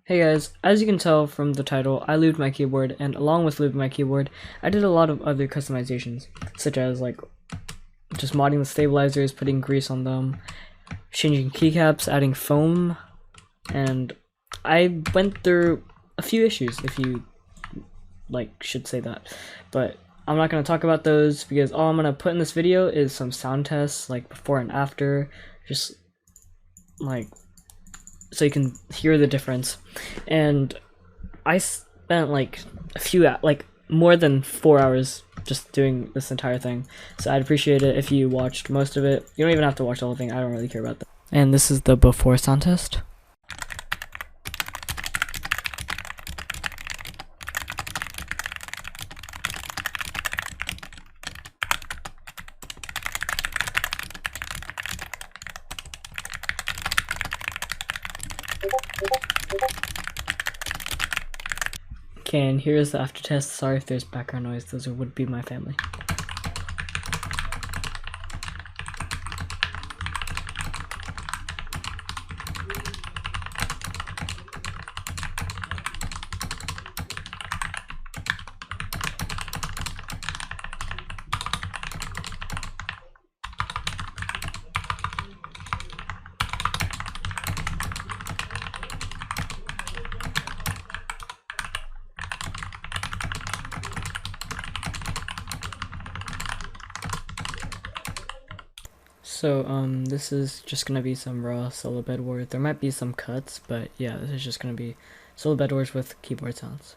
Hey guys, as you can tell from the title, I lubed my keyboard, and along with lubing my keyboard, I did a lot of other customizations, such as like just modding the stabilizers, putting grease on them, changing keycaps, adding foam, and I went through a few issues, if you should say that, but I'm not going to talk about those because all I'm going to put in this video is some sound tests, like before and after, just like so you can hear the difference. And I spent more than 4 hours just doing this entire thing, so I'd appreciate it if you watched most of it. You don't even have to watch the whole thing, I don't really care about that. And this is the before sound test. Okay, and here's the after test. Sorry if there's background noise, those would be my family. So this is just gonna be some raw solo Bedwars. There might be some cuts, but yeah, this is just gonna be solo Bedwars with keyboard sounds.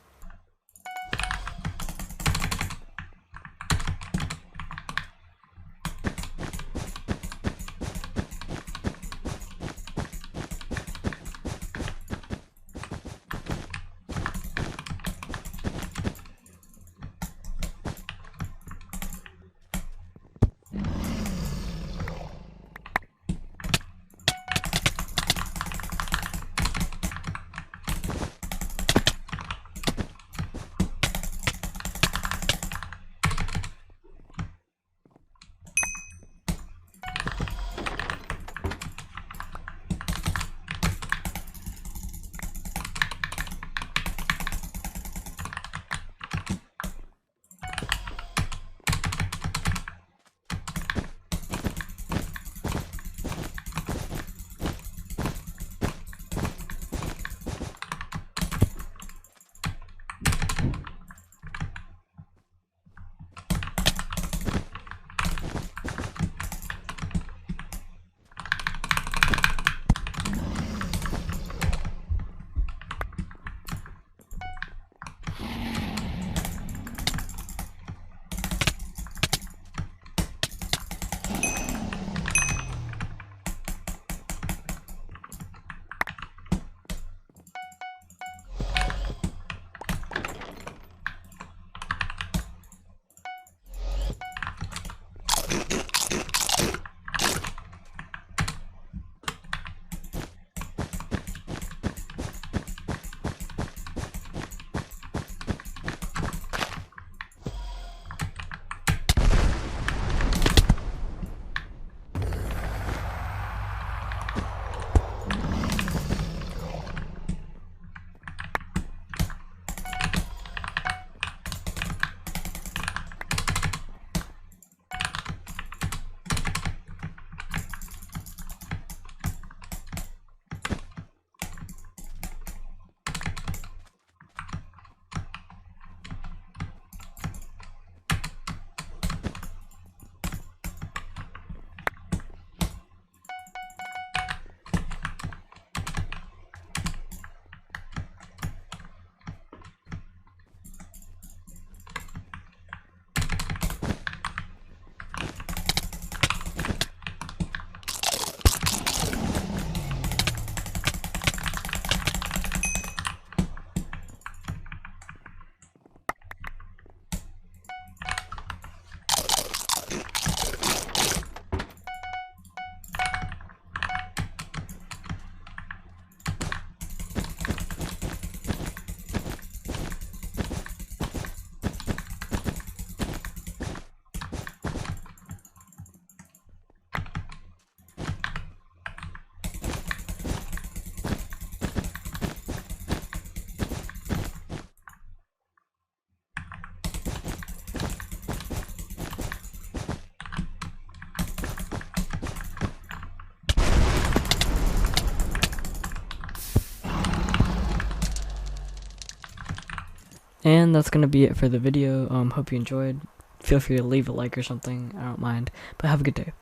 And that's gonna be it for the video. Hope you enjoyed. Feel free to leave a like or something, I don't mind, but have a good day.